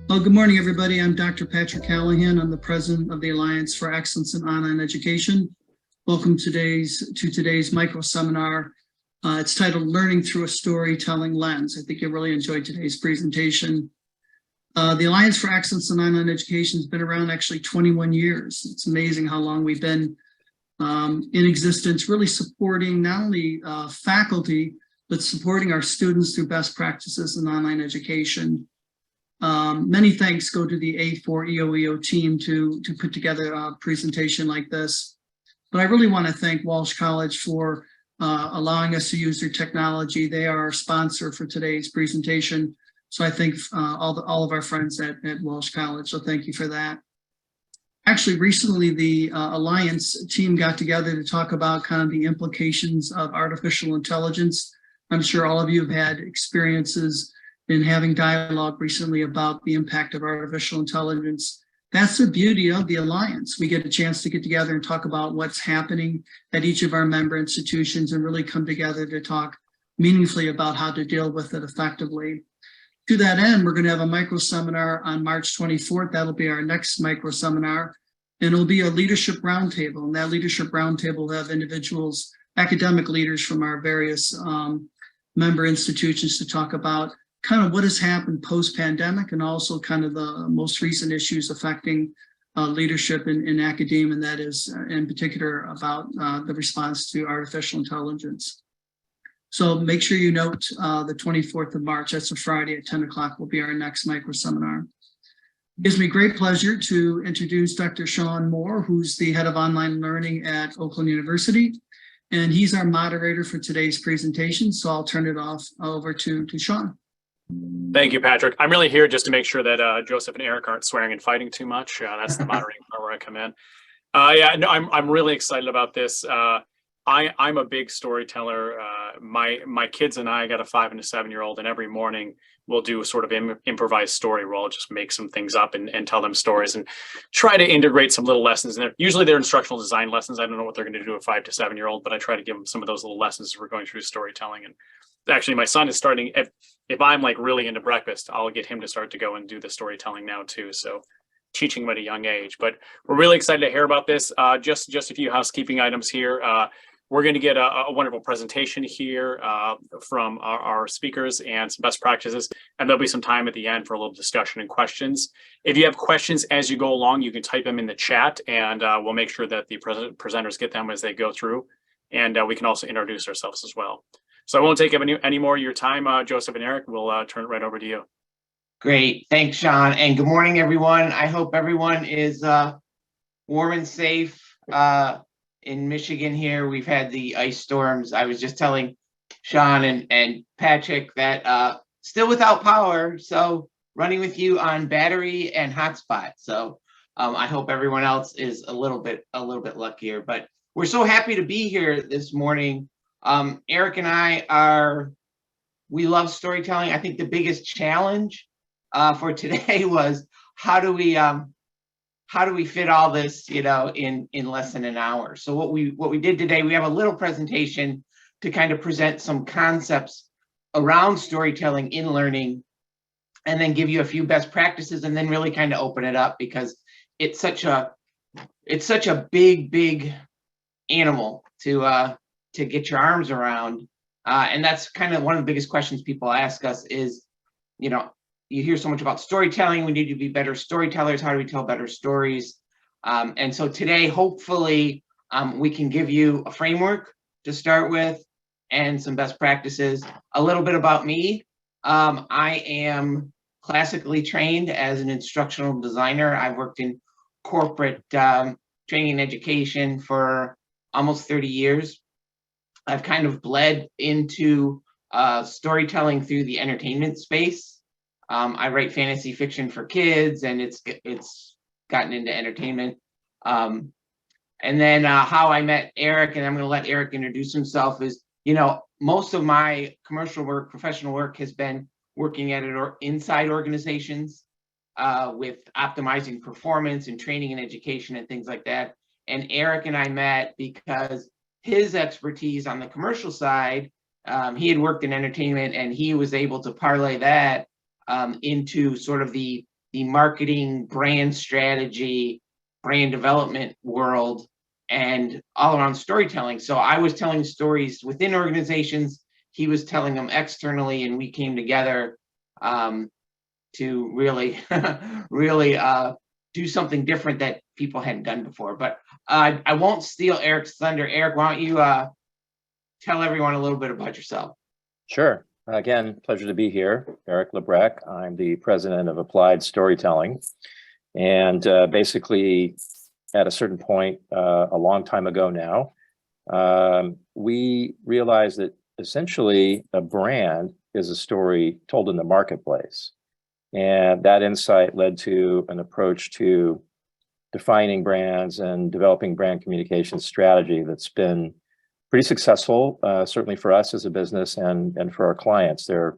Well, good morning, everybody. I'm Dr. Patrick Callahan. I'm the president of the Alliance for Excellence in Online Education. Welcome to today's MicroSeminar. It's titled Learning Through a Storytelling Lens. I think you'll really enjoy today's presentation. The Alliance for Excellence in Online Education has been around actually 21 years. It's amazing how long we've been in existence, really supporting not only faculty, but supporting our students through best practices in online education. Many thanks go to the A4EOE team to put together a presentation like this. But I really want to thank Walsh College for allowing us to use their technology. They are our sponsor for today's presentation. So I thank all of our friends at Walsh College. So thank you for that. Actually, recently the Alliance team got together to talk about kind of the implications of artificial intelligence. I'm sure all of you have had experiences in having dialogue recently about the impact of artificial intelligence. That's the beauty of the Alliance. We get a chance to get together and talk about what's happening at each of our member institutions and really come together to talk meaningfully about how to deal with it effectively. To that end, we're going to have a micro-seminar on March 24th. That'll be our next micro-seminar, and it'll be a leadership roundtable. And that leadership roundtable will have individuals, academic leaders from our various member institutions to talk about kind of what has happened post-pandemic and also kind of the most recent issues affecting leadership in academia, and that is in particular about the response to artificial intelligence. So make sure you note the 24th of March, that's a Friday at 10 o'clock will be our next micro-seminar. It gives me great pleasure to introduce Dr. Sean Moore, who's the head of online learning at Oakland University. And he's our moderator for today's presentation. So I'll turn it over to Sean. Thank you, Patrick. I'm really here just to make sure that Joseph and Eric aren't swearing and fighting too much. That's the moderating part where I come in. Yeah, no, I'm really excited about this. I'm a big storyteller. My kids and I got a 5- and a 7-year-old, and every morning we'll do a sort of improvised story where I'll just make some things up and tell them stories and try to integrate some little lessons in there. Usually they're instructional design lessons. I don't know what they're going to do to a 5- to 7-year-old, but I try to give them some of those little lessons as we're going through storytelling. And actually, my son is starting, if I'm like really into breakfast, I'll get him to start to go and do the storytelling now too. So teaching him at a young age, but we're really excited to hear about this. Just a few housekeeping items here. We're going to get a wonderful presentation here from our speakers and some best practices, and there'll be some time at the end for a little discussion and questions. If you have questions as you go along, you can type them in the chat, and we'll make sure that the presenters get them as they go through, and we can also introduce ourselves as well. So I won't take up any more of your time, Joseph and Eric. We'll turn it right over to you. Great. Thanks, Sean. And good morning, everyone. I hope everyone is warm and safe. In Michigan here, we've had the ice storms. I was just telling Sean and Patrick that still without power, so running with you on battery and hotspot. So I hope everyone else is a little bit luckier. But we're so happy to be here this morning. Eric and I we love storytelling. I think the biggest challenge for today was how do we fit all this, in less than an hour? So what we did today, we have a little presentation to kind of present some concepts around storytelling in learning, and then give you a few best practices, and then really kind of open it up because it's such a big animal to get your arms around, and that's kind of one of the biggest questions people ask us is, you hear so much about storytelling. We need to be better storytellers. How do we tell better stories? And so today, hopefully, we can give you a framework to start with and some best practices. A little bit about me. I am classically trained as an instructional designer. I've worked in corporate training and education for almost 30 years. I've kind of bled into storytelling through the entertainment space. I write fantasy fiction for kids, and it's gotten into entertainment. And then how I met Eric, and I'm going to let Eric introduce himself, is, most of my commercial work, professional work has been working at inside organizations with optimizing performance and training and education and things like that. And Eric and I met because his expertise on the commercial side, he had worked in entertainment, and he was able to parlay that into sort of the the marketing, brand strategy, brand development world, and all around storytelling. So I was telling stories within organizations, he was telling them externally, and we came together to really, really do something different that people hadn't done before. But I won't steal Eric's thunder. Eric, why don't you tell everyone a little bit about yourself? Sure. Again, pleasure to be here. Eric Lebrecht. I'm the president of Applied Storytelling. And basically, at a certain point, a long time ago now, we realized that essentially a brand is a story told in the marketplace. And that insight led to an approach to defining brands and developing brand communication strategy that's been pretty successful, certainly for us as a business and for our clients. There are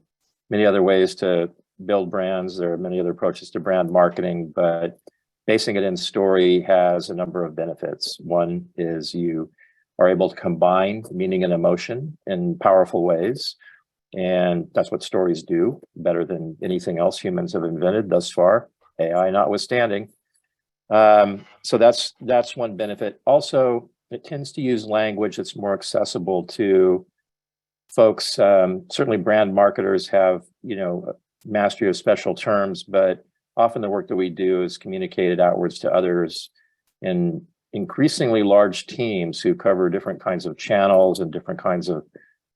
many other ways to build brands. There are many other approaches to brand marketing, but basing it in story has a number of benefits. One is you are able to combine meaning and emotion in powerful ways. And that's what stories do better than anything else humans have invented thus far, AI notwithstanding. So that's one benefit. Also, it tends to use language that's more accessible to folks. Certainly brand marketers have, mastery of special terms, but often the work that we do is communicated outwards to others in increasingly large teams who cover different kinds of channels and different kinds of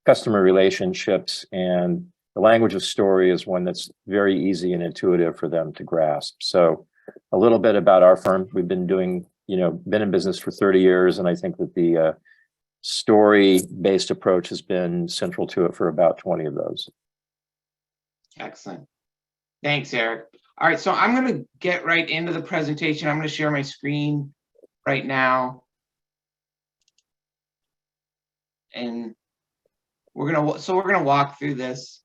customer relationships. And the language of story is one that's very easy and intuitive for them to grasp. So a little bit about our firm. We've been doing, been in business for 30 years. And I think that the story-based approach has been central to it for about 20 of those. Excellent. Thanks, Eric. All right, so I'm going to get right into the presentation. I'm going to share my screen right now. And we're going to walk through this.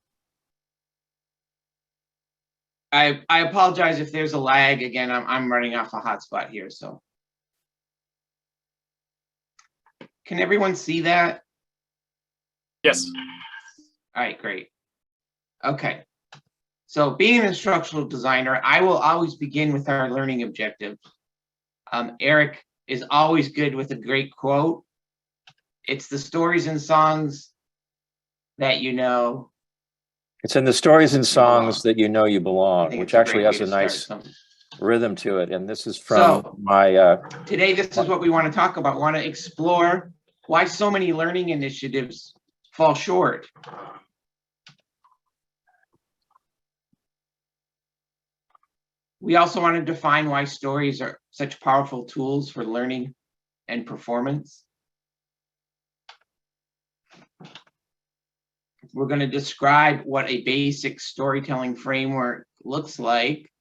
I apologize if there's a lag. Again, I'm running off a hotspot here, so. Can everyone see that? Yes. All right, great. Okay. So being an instructional designer, I will always begin with our learning objective. Eric is always good with a great quote. It's the stories and songs that you know. It's in the stories and songs that you know you belong, which actually has a great way to nice start something. rhythm to it. And this is from my... Today, this is what we want to talk about. We want to explore why so many learning initiatives fall short. We also want to define why stories are such powerful tools for learning and performance. We're going to describe what a basic storytelling framework looks like.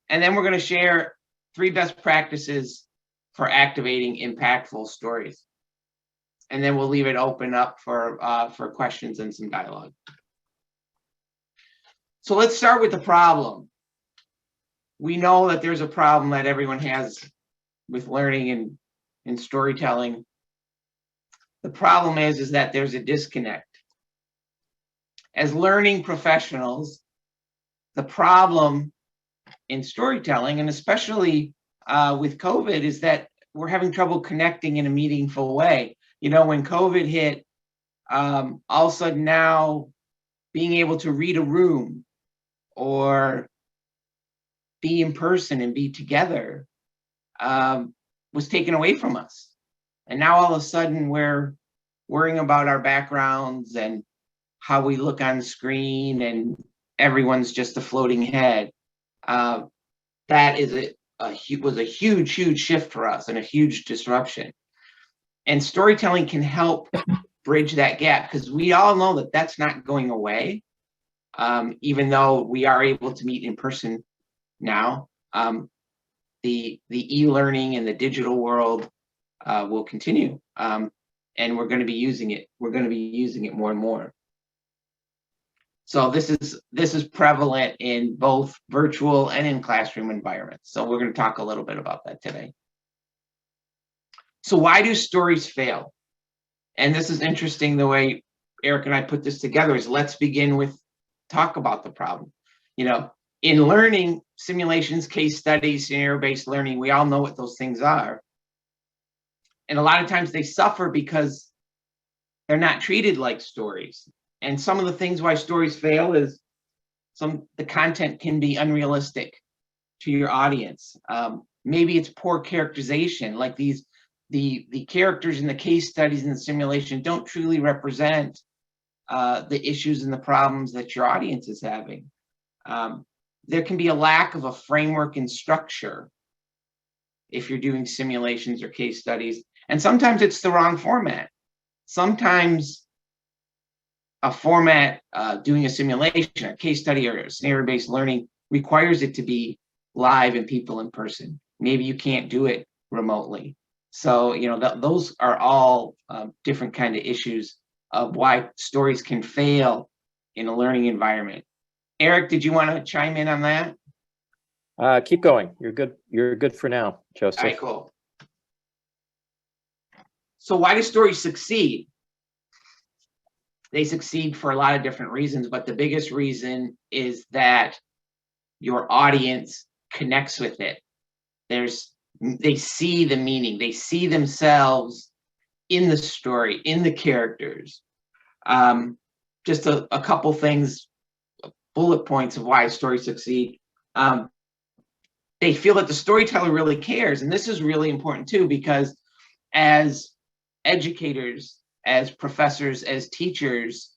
And then we're going to share 3 best practices for activating impactful stories. And then we'll leave it open up for questions and some dialogue. So let's start with the problem. We know that there's a problem that everyone has with learning and storytelling. The problem is that there's a disconnect. As learning professionals, the problem in storytelling, and especially with COVID, is that we're having trouble connecting in a meaningful way. When COVID hit, all of a sudden now being able to read a room or be in person and be together was taken away from us. And now all of a sudden we're worrying about our backgrounds and how we look on screen, and everyone's just a floating head. That was a huge shift for us and a huge disruption. And storytelling can help bridge that gap, because we all know that that's not going away, even though we are able to meet in person now. The e-learning and the digital world will continue, and we're going to be using it. We're going to be using it more and more. So this is prevalent in both virtual and in classroom environments. So we're going to talk a little bit about that today. So why do stories fail? And this is interesting, the way Eric and I put this together is let's begin with talk about the problem. In learning, simulations, case studies, scenario-based learning, we all know what those things are. And a lot of times they suffer because they're not treated like stories. And some of the things why stories fail is the content can be unrealistic to your audience. Maybe it's poor characterization, like the characters in the case studies and the simulation don't truly represent the issues and the problems that your audience is having. There can be a lack of a framework and structure if you're doing simulations or case studies. And sometimes it's the wrong format. Sometimes a format, doing a simulation, a case study, or scenario-based learning requires it to be live and people in person. Maybe you can't do it remotely. So, you know, those are all different kind of issues of why stories can fail in a learning environment. Eric, did you want to chime in on that? Keep going. You're good. You're good for now, Joseph. All right, cool. So why do stories succeed? They succeed for a lot of different reasons, but the biggest reason is that your audience connects with it. They see the meaning, they see themselves in the story, in the characters. Just a couple things, bullet points of why stories succeed. They feel that the storyteller really cares, and this is really important too, because as educators, as professors, as teachers,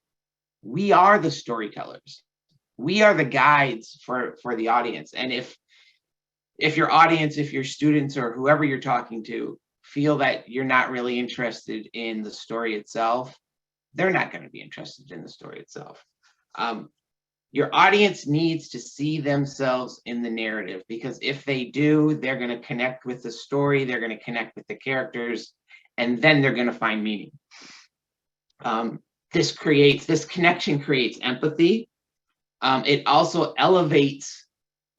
we are the storytellers. We are the guides for the audience. And if your audience, if your students or whoever you're talking to feel that you're not really interested in the story itself, they're not going to be interested in the story itself. Your audience needs to see themselves in the narrative, because if they do, they're going to connect with the story, they're going to connect with the characters, and then they're going to find meaning. This connection creates empathy. It also elevates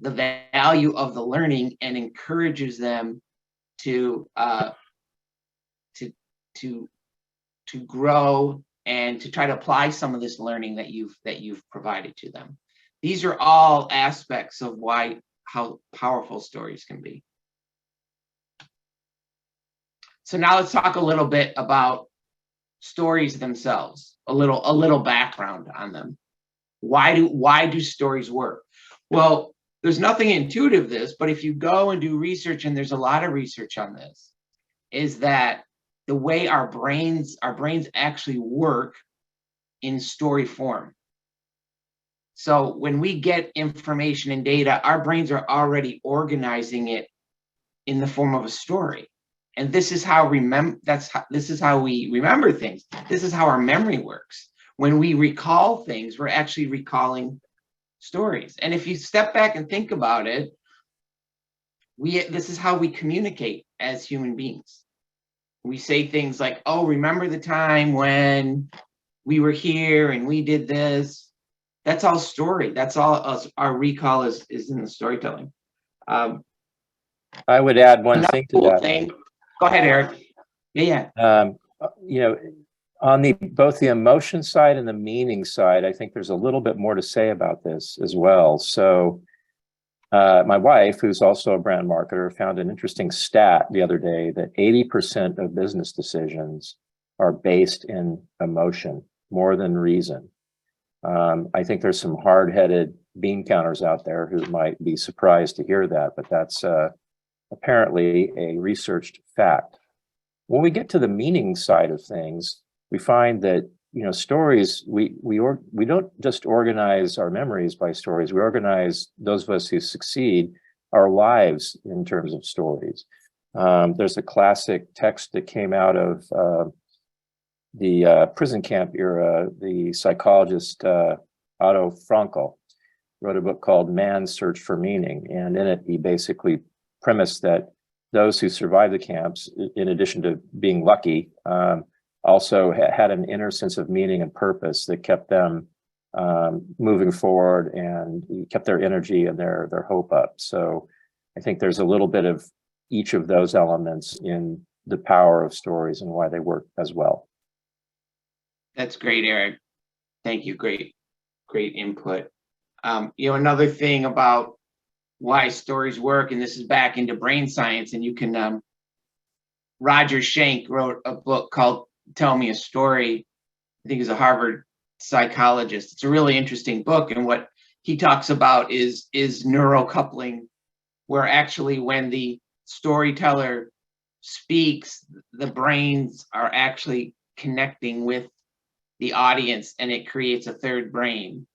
the value of the learning and encourages them to grow and to try to apply some of this learning that you've provided to them. These are all aspects of how powerful stories can be. So now let's talk a little bit about stories themselves, a little background on them. Why do stories work? Well, there's nothing intuitive this, but if you go and do research, and there's a lot of research on this, is that the way our brains actually work in story form. So when we get information and data, our brains are already organizing it in the form of a story. And this is how this is how we remember things. This is how our memory works. When we recall things, we're actually recalling stories. And if you step back and think about it, this is how we communicate as human beings. We say things like, oh, remember the time when we were here and we did this? That's all story. That's all our recall is in the storytelling. I would add one thing to that. Go ahead, Eric. Yeah. You know, on both the emotion side and the meaning side, I think there's a little bit more to say about this as well. So my wife, who's also a brand marketer, found an interesting stat the other day that 80% of business decisions are based in emotion more than reason. I think there's some hard-headed bean counters out there who might be surprised to hear that, but that's apparently a researched fact. When we get to the meaning side of things, we find that, you know, stories, we don't just organize our memories by stories. We organize, those of us who succeed, our lives in terms of stories. There's a classic text that came out of the prison camp era. The psychologist Otto Frankl wrote a book called Man's Search for Meaning. And in it, he basically premised that those who survived the camps, in addition to being lucky, also had an inner sense of meaning and purpose that kept them moving forward and kept their energy and their hope up. So I think there's a little bit of each of those elements in the power of stories and why they work as well. That's great, Eric. Thank you. Great input. Another thing about why stories work, and this is back into brain science, and you can, Roger Schenck wrote a book called Tell Me a Story. I think he's a Harvard psychologist. It's a really interesting book, and what he talks about is neurocoupling, where actually when the storyteller speaks, the brains are actually connecting with the audience, and it creates a third brain.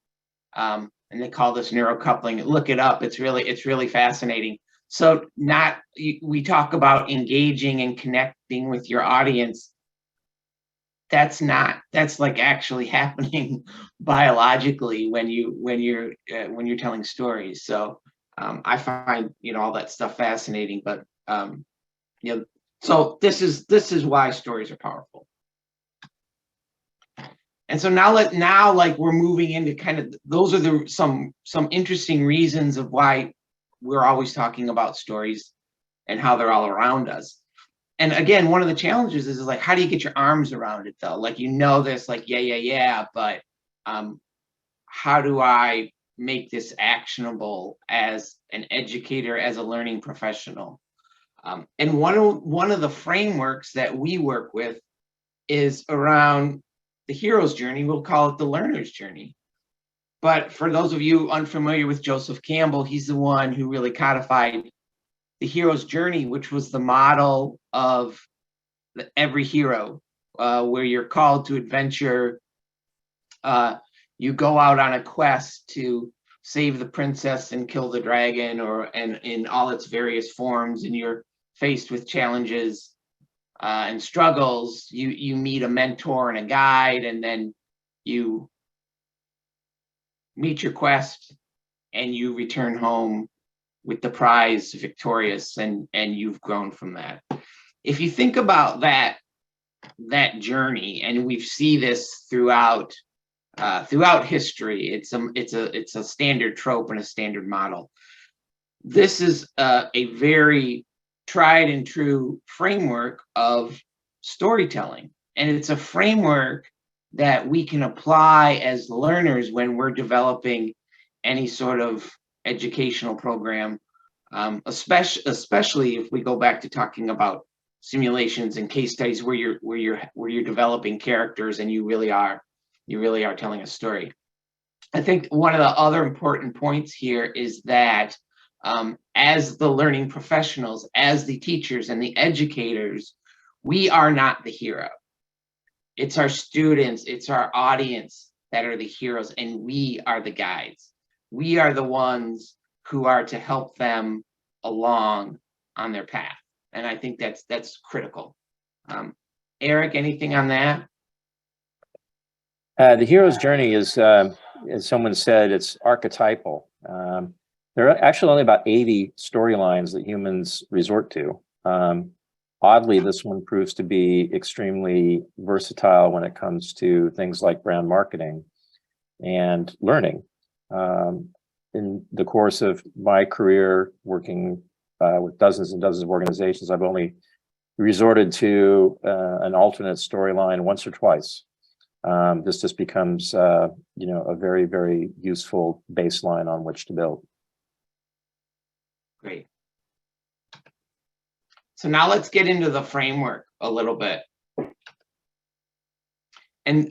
And they call this neurocoupling. Look it up. It's really fascinating. So we talk about engaging and connecting with your audience. That's like actually happening biologically when you're telling stories. So I find all that stuff fascinating. But so this is why stories are powerful. And so now like we're moving into kind of, those are some interesting reasons of why we're always talking about stories and how they're all around us. And again, one of the challenges is like, how do you get your arms around it though? Like, this, like, yeah, but how do I make this actionable as an educator, as a learning professional? And one of the frameworks that we work with is around the hero's journey. We'll call it the learner's journey. But for those of you unfamiliar with Joseph Campbell, he's the one who really codified the hero's journey, which was the model of every hero, where you're called to adventure. You go out on a quest to save the princess and kill the dragon, and in all its various forms, and you're faced with challenges and struggles. You meet a mentor and a guide, and then you meet your quest and you return home with the prize victorious, and you've grown from that. If you think about that journey, and we see this throughout history, it's a standard trope and a standard model. This is a very tried and true framework of storytelling, and it's a framework that we can apply as learners when we're developing any sort of educational program, especially if we go back to talking about simulations and case studies where you're developing characters and you really are telling a story. I think one of the other important points here is that as the learning professionals, as the teachers and the educators, we are not the hero. It's our students, it's our audience that are the heroes, and we are the guides. We are the ones who are to help them along on their path. And I think that's critical. Eric, anything on that? The hero's journey is, as someone said, it's archetypal. There are actually only about 80 storylines that humans resort to. Oddly, this one proves to be extremely versatile when it comes to things like brand marketing and learning. In the course of my career working with dozens and dozens of organizations, I've only resorted to an alternate storyline once or twice. This just becomes, a very, very useful baseline on which to build. Great. So now let's get into the framework a little bit. And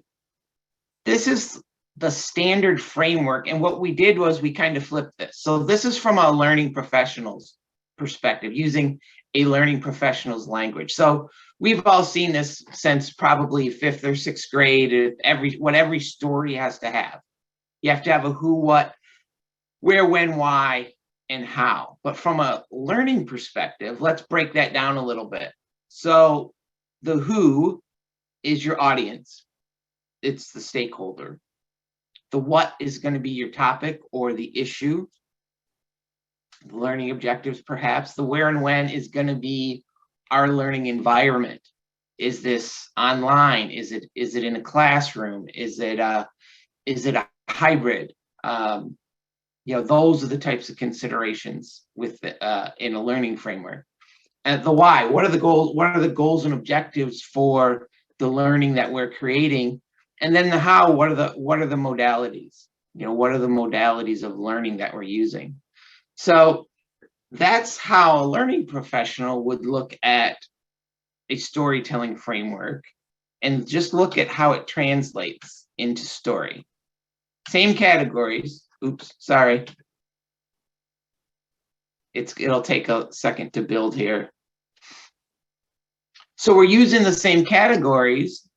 this is the standard framework. And what we did was we kind of flipped this. So this is from a learning professional's perspective, using a learning professional's language. So we've all seen this since probably 5th or 6th grade. What every story has to have. You have to have a who, what, where, when, why, and how. But from a learning perspective, let's break that down a little bit. So the who is your audience. It's the stakeholder. The what is going to be your topic or the issue. The learning objectives, perhaps. The where and when is going to be our learning environment. Is this online? Is it in a classroom? Is it a hybrid? Those are the types of considerations with in a learning framework. And the why, what are the goals? What are the goals and objectives for the learning that we're creating? And then the how, what are the modalities? what are the modalities of learning that we're using? So that's how a learning professional would look at a storytelling framework and just look at how it translates into story. Same categories. Oops, sorry. It'll take a second to build here. So we're using the same categories,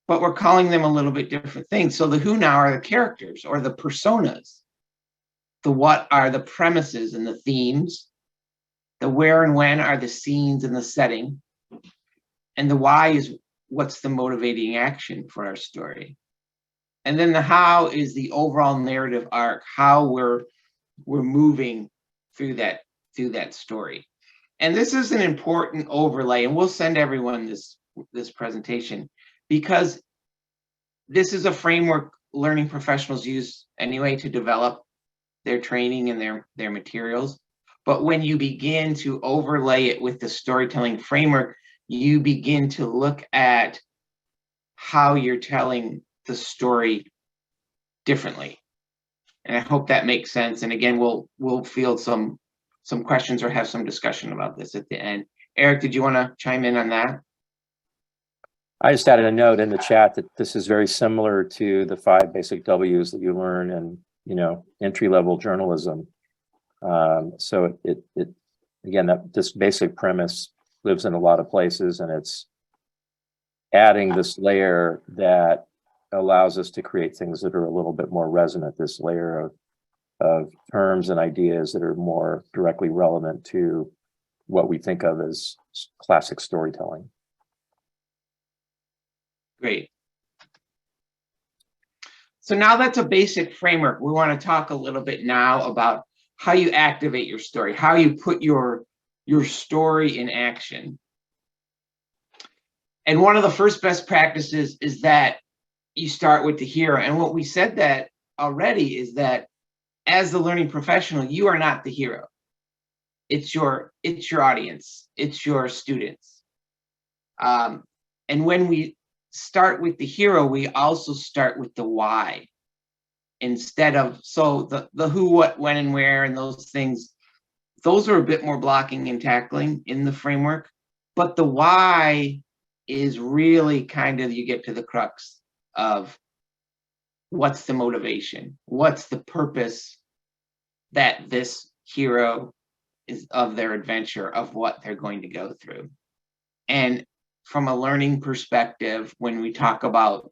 but we're calling them a little bit different things. So the who now are the characters or the personas. The what are the premises and the themes. The where and when are the scenes and the setting. And the why is what's the motivating action for our story. And then the how is the overall narrative arc, how we're moving through that story. And this is an important overlay, and we'll send everyone this presentation because this is a framework learning professionals use anyway to develop their training and their materials. But when you begin to overlay it with the storytelling framework, you begin to look at how you're telling the story differently. And I hope that makes sense. And again, we'll field some questions or have some discussion about this at the end. Eric, did you want to chime in on that? I just added a note in the chat that this is very similar to the 5 basic W's that you learn in, entry-level journalism. So it again, this basic premise lives in a lot of places, and it's adding this layer that allows us to create things that are a little bit more resonant, this layer of terms and ideas that are more directly relevant to what we think of as classic storytelling. Great. So now that's a basic framework. We want to talk a little bit now about how you activate your story, how you put your story in action. And one of the first best practices is that you start with the hero. And what we said that already is that as the learning professional, you are not the hero. It's your audience. It's your students. And when we start with the hero, we also start with the why. Instead of, so the who, what, when, and where, and those things, those are a bit more blocking and tackling in the framework. But the why is really kind of, you get to the crux of what's the motivation, what's the purpose that this hero is of their adventure, of what they're going to go through. And from a learning perspective, when we talk about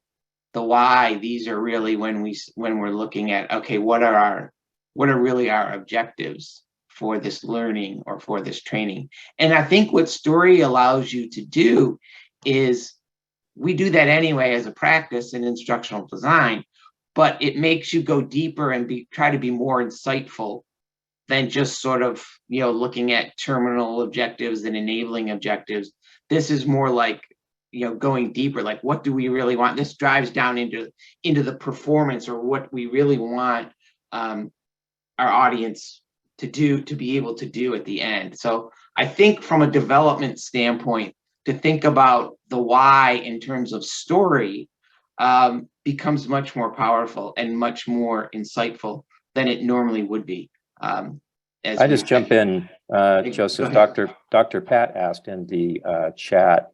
the why, these are really when we're looking at, okay, what are really our objectives for this learning or for this training. And I think what story allows you to do is, we do that anyway as a practice in instructional design, but it makes you go deeper and try to be more insightful than just sort of, looking at terminal objectives and enabling objectives. This is more like, going deeper, like what do we really want? This drives down into the performance, or what we really want our audience to do, to be able to do at the end. So I think from a development standpoint, to think about the why in terms of story becomes much more powerful and much more insightful than it normally would be. I just jump in, Joseph. Dr. Pat asked in the chat,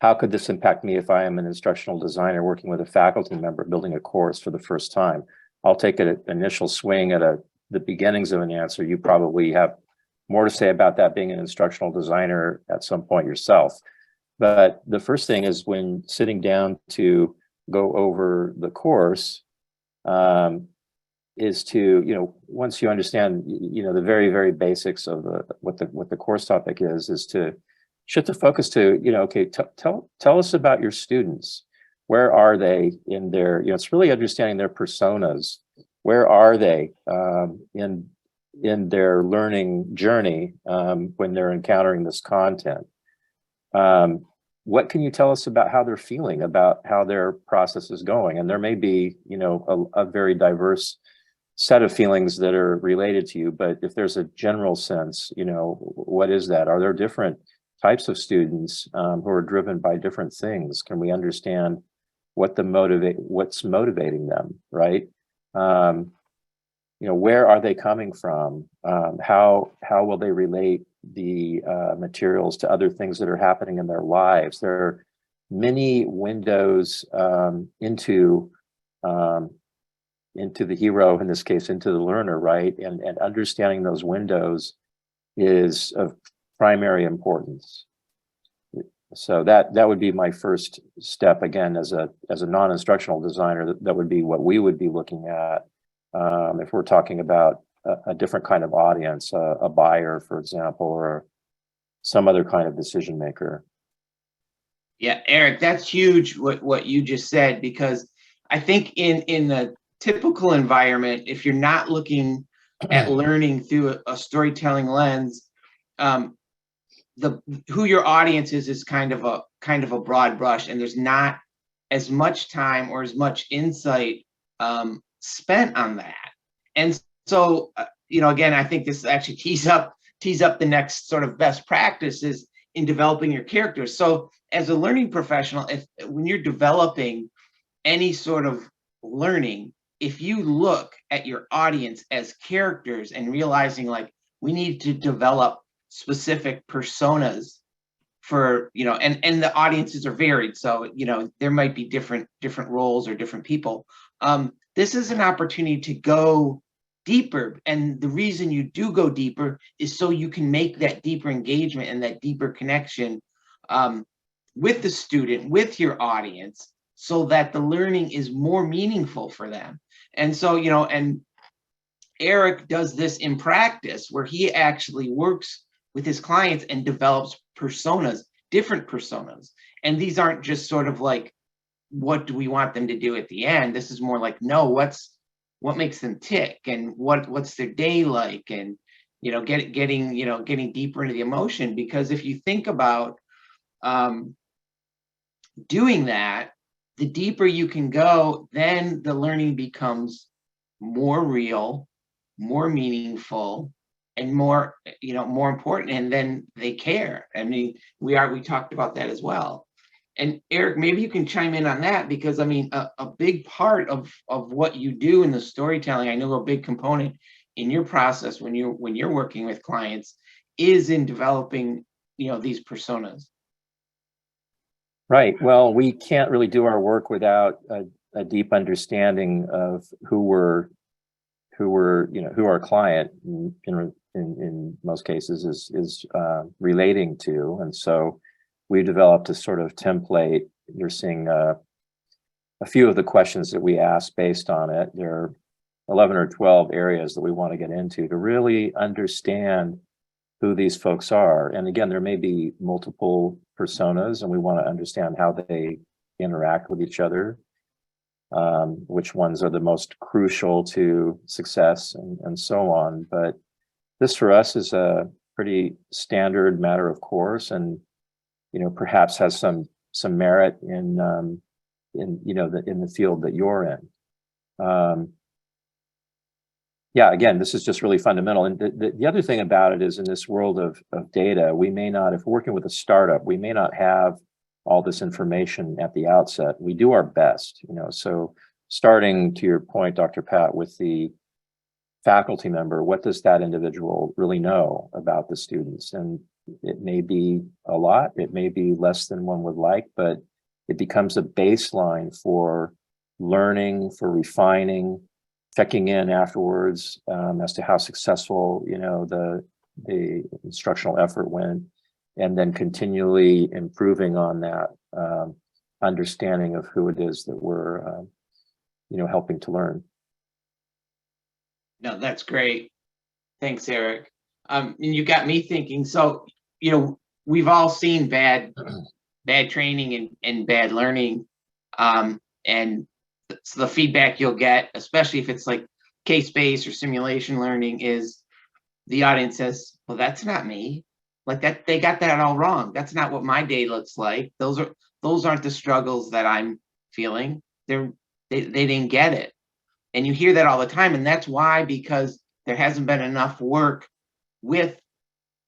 how could this impact me if I am an instructional designer working with a faculty member building a course for the first time? I'll take an initial swing at the beginnings of an answer. You probably have more to say about that, being an instructional designer at some point yourself. But the first thing is, when sitting down to go over the course, is to, once you understand, the very, very basics of what the course topic is to shift the focus to, okay, tell us about your students. Where are they in their, it's really understanding their personas. Where are they in their learning journey when they're encountering this content? What can you tell us about how they're feeling, about how their process is going? And there may be, a very diverse set of feelings that are related to you, but if there's a general sense, what is that? Are there different types of students who are driven by different things? Can we understand what's motivating them, right? where are they coming from? How will they relate the materials to other things that are happening in their lives? There are many windows into the hero, in this case, into the learner, right? And understanding those windows is of primary importance. So that would be my first step. Again, as a non-instructional designer, that would be what we would be looking at if we're talking about a different kind of audience, a buyer, for example, or some other kind of decision maker. Yeah, Eric, that's huge what you just said, because I think in the typical environment, if you're not looking at learning through a storytelling lens, who your audience is kind of a broad brush, and there's not as much time or as much insight spent on that. And so, again, I think this actually tees up the next sort of best practices in developing your characters. So as a learning professional, when you're developing any sort of learning, if you look at your audience as characters and realizing, like, we need to develop specific personas for, and the audiences are varied. So, there might be different roles or different people. This is an opportunity to go deeper. And the reason you do go deeper is so you can make that deeper engagement and that deeper connection with the student, with your audience, so that the learning is more meaningful for them. And so, and Eric does this in practice, where he actually works with his clients and develops personas, different personas. And these aren't just sort of like, what do we want them to do at the end? This is more like, no, what makes them tick, and what's their day like, and getting deeper into the emotion. Because if you think about doing that, the deeper you can go, then the learning becomes more real, more meaningful, and more important, and then they care. I mean, we talked about that as well. And Eric, maybe you can chime in on that, because I mean, a big part of what you do in the storytelling, I know a big component in your process when you're working with clients is in developing, these personas. Right. Well, we can't really do our work without a deep understanding of who our client in most cases is relating to. And so we developed a sort of template. You're seeing a few of the questions that we ask based on it. There are 11 or 12 areas that we want to get into to really understand who these folks are. And again, there may be multiple personas, and we want to understand how they interact with each other, which ones are the most crucial to success, and so on. But this for us is a pretty standard matter of course, and perhaps has some merit in the field that you're in. Yeah, again, this is just really fundamental. And the other thing about it is, in this world of data, we may not, if we're working with a startup, we may not have all this information at the outset. We do our best, so starting, to your point, Dr. Pat, with the faculty member, what does that individual really know about the students? And it may be a lot, it may be less than one would like, but it becomes a baseline for learning, for refining, checking in afterwards as to how successful the instructional effort went, and then continually improving on that understanding of who it is that we're helping to learn. No, that's great. Thanks, Eric. And you got me thinking. So, we've all seen bad training and bad learning, and so the feedback you'll get, especially if it's like case-based or simulation learning, is the audience says, well, that's not me. Like, that, they got that all wrong. That's not what my day looks like. Those aren't the struggles that I'm feeling. They didn't get it. And you hear that all the time. And that's why, because there hasn't been enough work with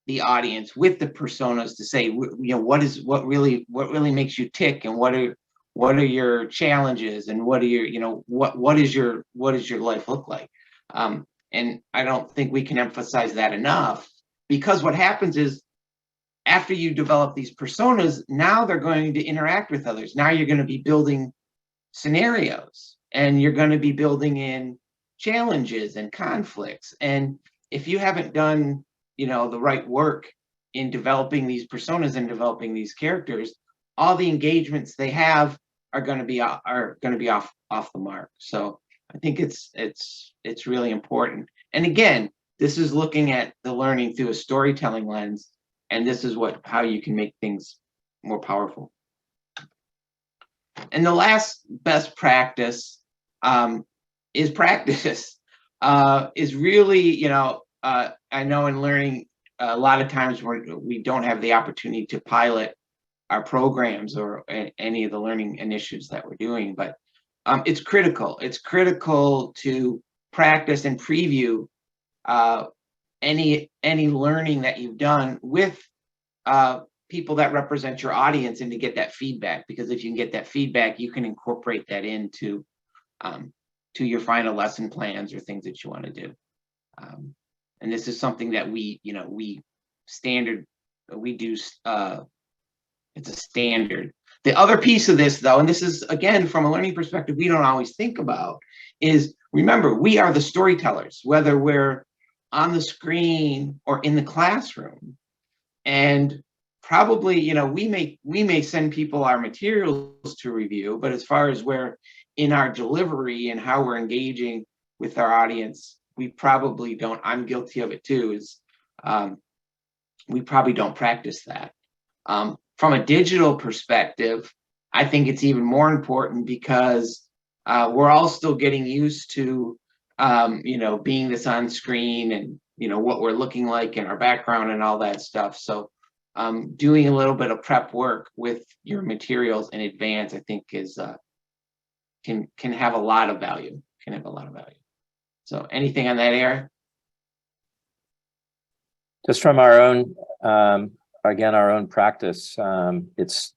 the audience, with the personas, to say, what really makes you tick, and what what are your challenges, and what are your, you know, what is your life look like? And I don't think we can emphasize that enough, because what happens is, after you develop these personas, now they're going to interact with others. Now you're going to be building scenarios, and you're going to be building in challenges and conflicts. And if you haven't done, you know, the right work in developing these personas and developing these characters, all the engagements they have are going to be off the mark. So I think it's really important. And again, this is looking at the learning through a storytelling lens, and this is how you can make things more powerful. And the last best practice is practice. Is really, you know, I know in learning, a lot of times we don't have the opportunity to pilot our programs or any of the learning initiatives that we're doing, but it's critical. It's critical to practice and preview any learning that you've done with people that represent your audience, and to get that feedback, because if you can get that feedback, you can incorporate that into to your final lesson plans or things that you want to do. And this is something that we do. It's a standard. The other piece of this, though, and this is, again, from a learning perspective, we don't always think about, is, remember, we are the storytellers, whether we're on the screen or in the classroom. And probably, you know, we may send people our materials to review, but as far as where in our delivery and how we're engaging with our audience, we probably don't. I'm guilty of it too. Is we probably don't practice that. From a digital perspective, I think it's even more important, because we're all still getting used to, you know, being this on screen, and, you know, what we're looking like in our background and all that stuff. So doing a little bit of prep work with your materials in advance, I think, is can have a lot of value. So anything on that, Eric? Just from our own, again, our own practice, it's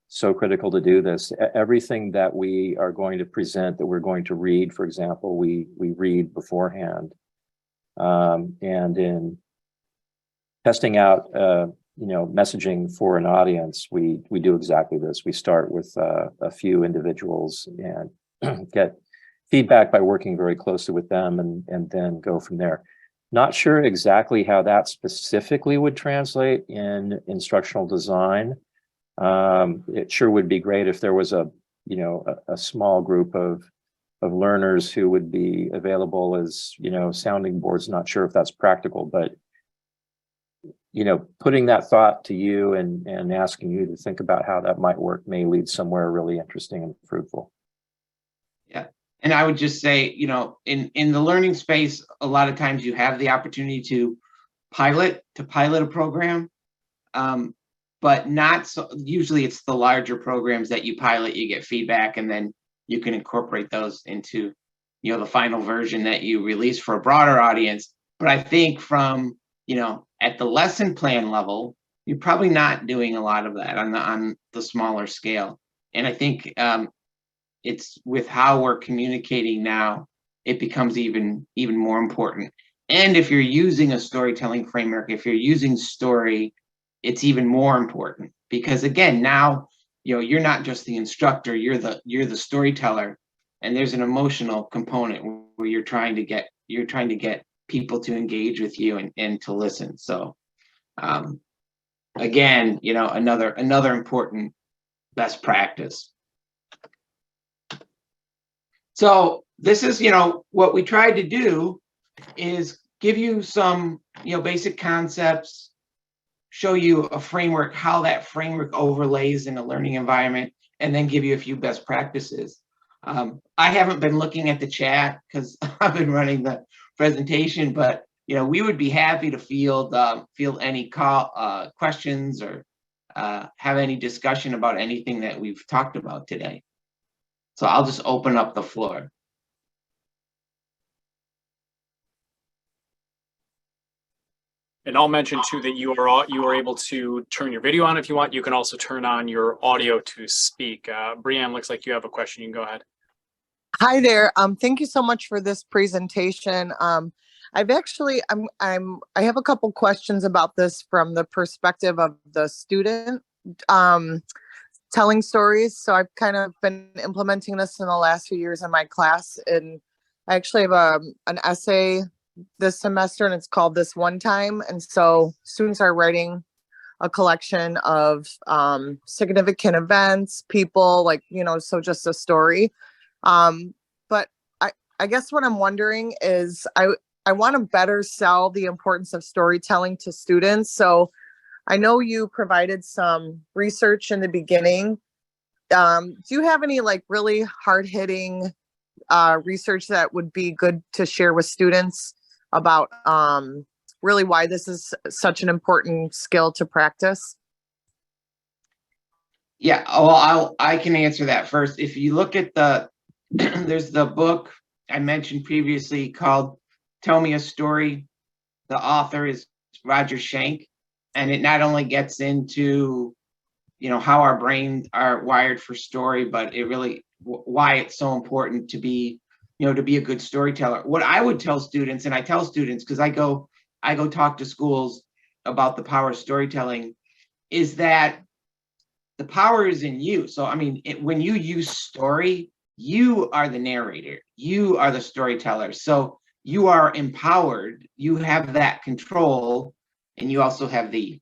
so critical to do this. Everything that we are going to present, that we're going to read, for example, we read beforehand. And in testing out, you know, messaging for an audience, we do exactly this. We start with a few individuals and get feedback by working very closely with them, and then go from there. Not sure exactly how that specifically would translate in instructional design. It sure would be great if there was a small group of learners who would be available as, you know, sounding boards. Not sure if that's practical, but, you know, putting that thought to you and asking you to think about how that might work may lead somewhere really interesting and fruitful. Yeah. And I would just say, you know, in the learning space, a lot of times you have the opportunity to pilot a program, but not so. Usually it's the larger programs that you pilot, you get feedback, and then you can incorporate those into, you know, the final version that you release for a broader audience. But I think from, you know, at the lesson plan level, you're probably not doing a lot of that on the smaller scale. And I think it's with how we're communicating now, it becomes even more important. And if you're using a storytelling framework, if you're using story, it's even more important, because again, now, you know, you're not just the instructor, you're the storyteller, and there's an emotional component where you're trying to get people to engage with you and to listen. So again, you know, another important best practice. So this is, you know, what we tried to do is give you some, you know, basic concepts, show you a framework, how that framework overlays in a learning environment, and then give you a few best practices. I haven't been looking at the chat because I've been running the presentation, but, you know, we would be happy to field any questions or have any discussion about anything that we've talked about today. So I'll just open up the floor. And I'll mention too that you are able to turn your video on if you want. You can also turn on your audio to speak. Brianne, looks like you have a question. You can go ahead. Hi there. Thank you so much for this presentation. I've actually, I have a couple questions about this from the perspective of the student telling stories. So I've kind of been implementing this in the last few years in my class, and I actually have an essay this semester, and it's called This One Time. And so students are writing a collection of significant events, people, like, you know, so just a story. But I guess what I'm wondering is I want to better sell the importance of storytelling to students. So I know you provided some research in the beginning. Do you have any like really hard hitting research that would be good to share with students about really why this is such an important skill to practice? Yeah, well, I can answer that first. If you look at there's the book I mentioned previously called Tell Me a Story. The author is Roger Schenck, and it not only gets into, you know, how our brains are wired for story, but it really why it's so important to be, you know, to be a good storyteller. What I would tell students, and I tell students because I go talk to schools about the power of storytelling, is that the power is in you. So, I mean, when you use story, you are the narrator, you are the storyteller. So you are empowered, you have that control, and you also have the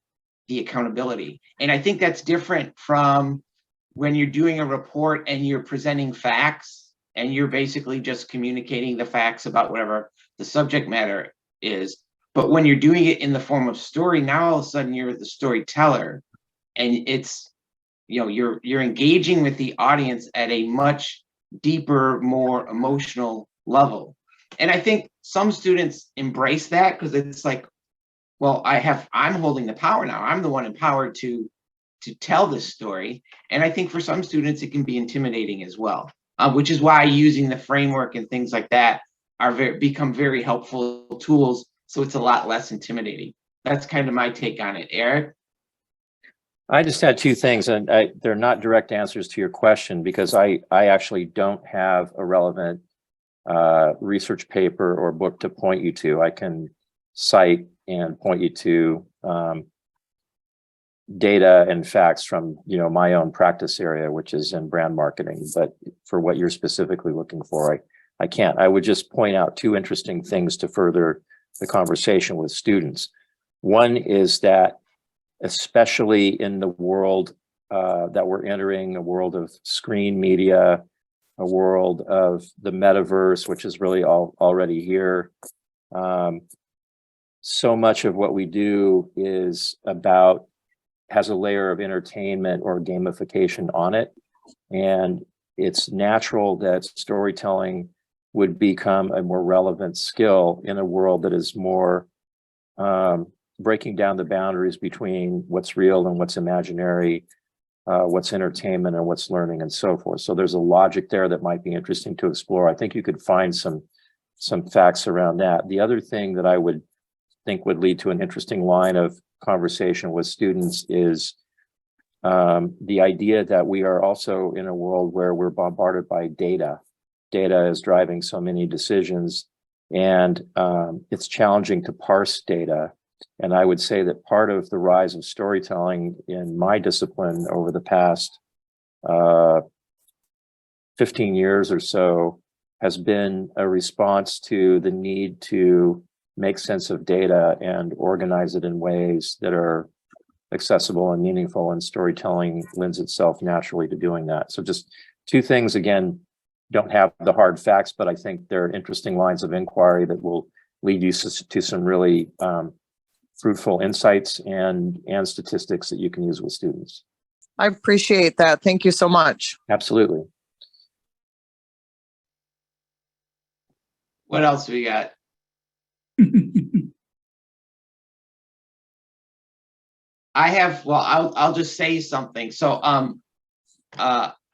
accountability. And I think that's different from when you're doing a report and you're presenting facts and you're basically just communicating the facts about whatever the subject matter is. But when you're doing it in the form of story, now all of a sudden you're the storyteller, and it's, you know, you're engaging with the audience at a much deeper, more emotional level. And I think some students embrace that because it's like, well, I'm holding the power now. I'm the one empowered to tell this story. And I think for some students, it can be intimidating as well, which is why using the framework and things like that become very helpful tools. So it's a lot less intimidating. That's kind of my take on it. Eric? I just had two things, and they're not direct answers to your question because I actually don't have a relevant research paper or book to point you to. I can cite and point you to data and facts from, you know, my own practice area, which is in brand marketing. But for what you're specifically looking for, I can't. I would just point out two interesting things to further the conversation with students. One is that, especially in the world that we're entering, a world of screen media, a world of the metaverse, which is really already here. So much of what we do has a layer of entertainment or gamification on it. And it's natural that storytelling would become a more relevant skill in a world that is more breaking down the boundaries between what's real and what's imaginary, what's entertainment and what's learning, and so forth. So there's a logic there that might be interesting to explore. I think you could find some facts around that. The other thing that I would think would lead to an interesting line of conversation with students is the idea that we are also in a world where we're bombarded by data. Data is driving so many decisions, and it's challenging to parse data. And I would say that part of the rise of storytelling in my discipline over the past 15 years or so has been a response to the need to make sense of data and organize it in ways that are accessible and meaningful, and storytelling lends itself naturally to doing that. So just two things, again, don't have the hard facts, but I think they're interesting lines of inquiry that will lead you to some really fruitful insights and statistics that you can use with students. I appreciate that. Thank you so much. Absolutely. What else we got? I'll just say something. So,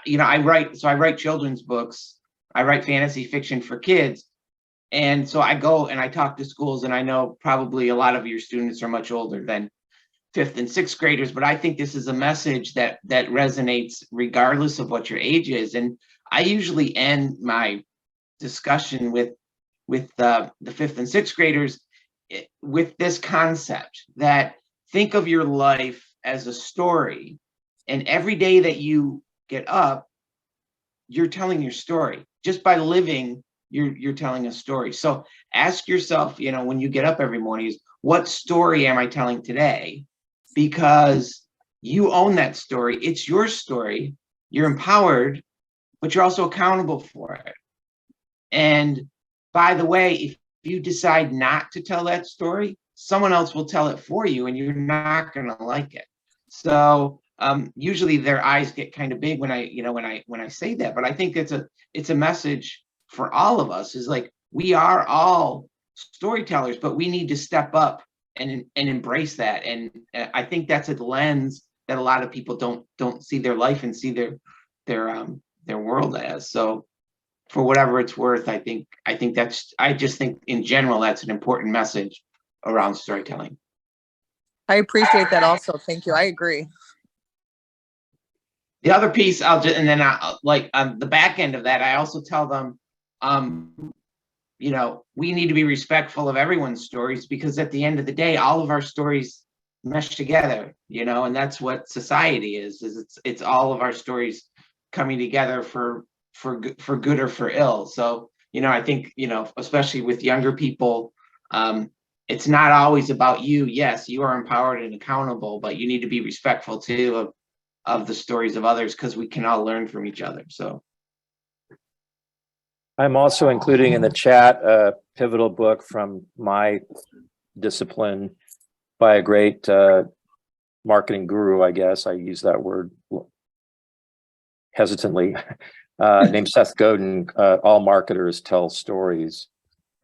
you know, I write children's books. I write fantasy fiction for kids. And so I go and I talk to schools, and I know probably a lot of your students are much older than 5th and 6th graders, but I think this is a message that resonates regardless of what your age is. And I usually end my discussion with the 5th and 6th graders with this concept that think of your life as a story, and every day that you get up, you're telling your story. Just by living, you're telling a story. So ask yourself, when you get up every morning, is what story am I telling today? Because you own that story. It's your story. You're empowered, but you're also accountable for it. And by the way, if you decide not to tell that story, someone else will tell it for you, and you're not going to like it. So usually their eyes get kind of big when I say that, but I think it's a message for all of us, is like, we are all storytellers, but we need to step up and embrace that. And I think that's a lens that a lot of people don't see their life and see their world as. So for whatever it's worth, I just think in general, that's an important message around storytelling. I appreciate that also. Thank you. I agree. The other piece on the back end of that, I also tell them, we need to be respectful of everyone's stories, because at the end of the day, all of our stories mesh together, and that's what society is it's all of our stories coming together for good or for ill. So, I think, especially with younger people, it's not always about you. Yes, you are empowered and accountable, but you need to be respectful too of the stories of others, because we can all learn from each other. So I'm also including in the chat a pivotal book from my discipline by a great marketing guru, I guess. I use that word hesitantly, named Seth Godin, All Marketers Tell Stories.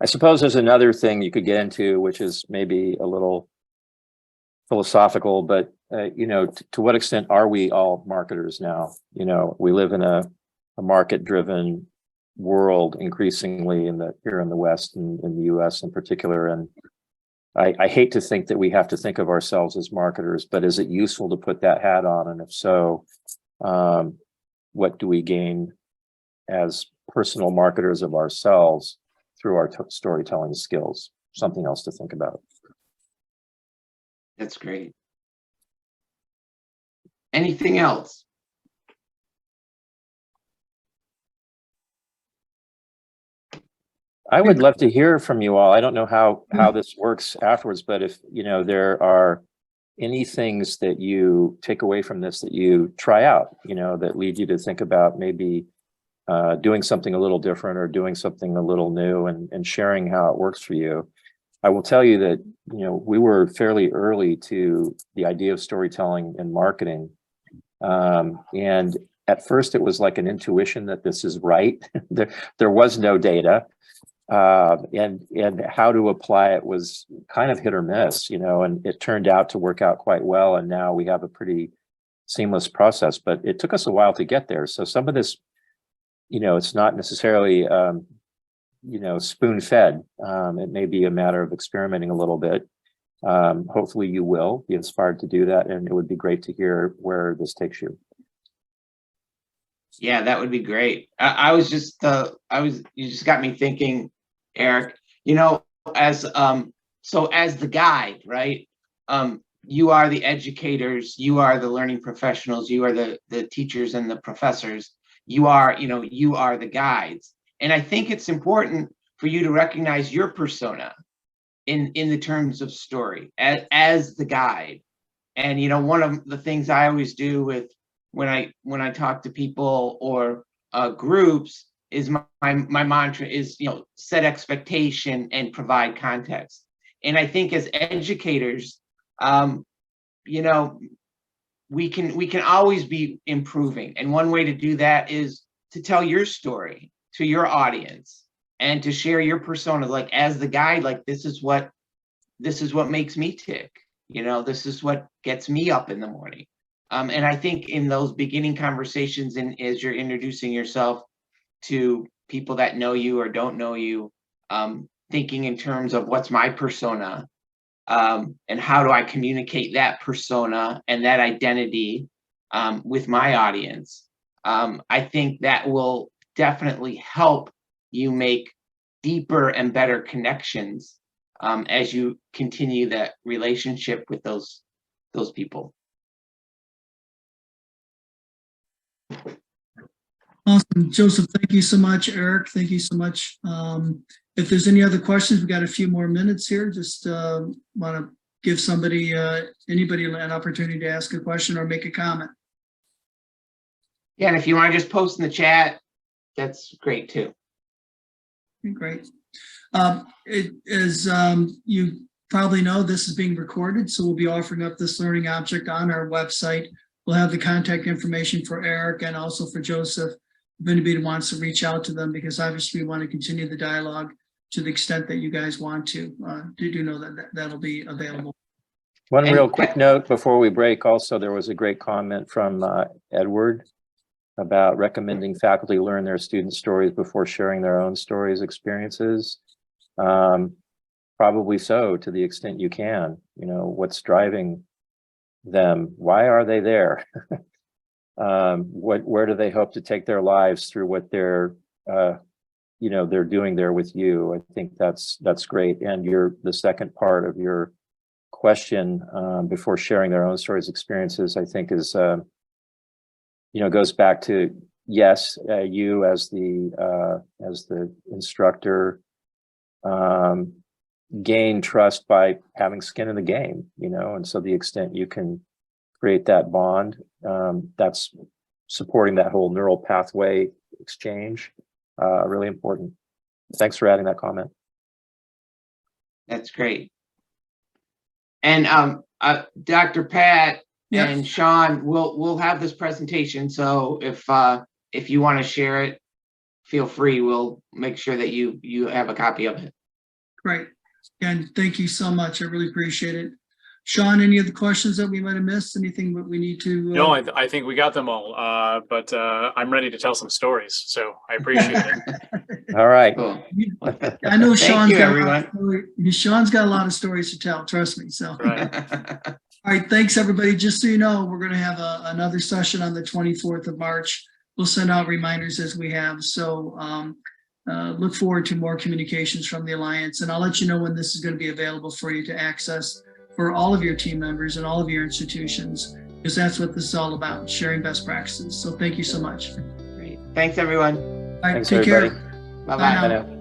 I suppose there's another thing you could get into, which is maybe a little philosophical, but to what extent are we all marketers now? We live in a market-driven world increasingly here in the West and in the US in particular. And I hate to think that we have to think of ourselves as marketers, but is it useful to put that hat on? And if so, what do we gain as personal marketers of ourselves through our storytelling skills? Something else to think about. that's great. Anything else? I would love to hear from you all. I don't know how this works afterwards, but if there are any things that you take away from this that you try out, that lead you to think about maybe doing something a little different or doing something a little new, and sharing how it works for you. I will tell you that we were fairly early to the idea of storytelling and marketing, and at first it was like an intuition that this is right. There was no data. And how to apply it was kind of hit or miss, and it turned out to work out quite well. And now we have a pretty seamless process, but it took us a while to get there. So some of this, it's not necessarily, spoon-fed. It may be a matter of experimenting a little bit. Hopefully you will be inspired to do that. And it would be great to hear where this takes you. Yeah, that would be great. You just got me thinking, Eric, as the guide, right? You are the educators, you are the learning professionals, you are the teachers and the professors. You are the guides. And I think it's important for you to recognize your persona in the terms of story as the guide. And one of the things I always do with when I talk to people or groups is my mantra is set expectation and provide context. And I think as educators, we can always be improving, and one way to do that is to tell your story to your audience and to share your persona, like as the guide, like this is what makes me tick, this is what gets me up in the morning. And I think in those beginning conversations, and as you're introducing yourself to people that know you or don't know you, thinking in terms of what's my persona, and how do I communicate that persona and that identity with my audience. I think that will definitely help you make deeper and better connections as you continue that relationship with those people. Awesome. Joseph, thank you so much. Eric, thank you so much. If there's any other questions, we got a few more minutes here. Just want to give anybody an opportunity to ask a question or make a comment. Yeah, and if you want to just post in the chat, that's great too. Okay, great. As you probably know, this is being recorded, so we'll be offering up this learning object on our website. We'll have the contact information for Eric and also for Joseph, if anybody wants to reach out to them, because obviously we want to continue the dialogue to the extent that you guys want to. Do know that that'll be available. One real quick note before we break. Also, there was a great comment from Edward about recommending faculty learn their students' stories before sharing their own stories, experiences. Probably so, to the extent you can. You know, what's driving them? Why are they there? Where do they hope to take their lives through what they're doing there with you? I think that's great. And the second part of your question, before sharing their own stories, experiences, I think is goes back to, yes, you as the instructor gain trust by having skin in the game, and so the extent you can create that bond, that's supporting that whole neural pathway exchange, really important. Thanks for adding that comment. That's great. And Dr. Pat and Sean, we'll have this presentation. So if you want to share it, feel free. We'll make sure that you have a copy of it. Great. And thank you so much. I really appreciate it. Sean, any other questions that we might have missed? Anything that we need to? No, I think we got them all. But I'm ready to tell some stories, so I appreciate it. All right. Cool. I know Sean's Sean's got a lot of stories to tell. Trust me. So. Right. All right. Thanks, everybody. Just so you know, we're going to have another session on the 24th of March. We'll send out reminders as we have. So look forward to more communications from the Alliance, and I'll let you know when this is going to be available for you to access for all of your team members and all of your institutions, because that's what this is all about, sharing best practices. So thank you so much. Great. Thanks, everyone. All right, Thanks, take everybody. care. Bye-bye. Bye Bye now. now.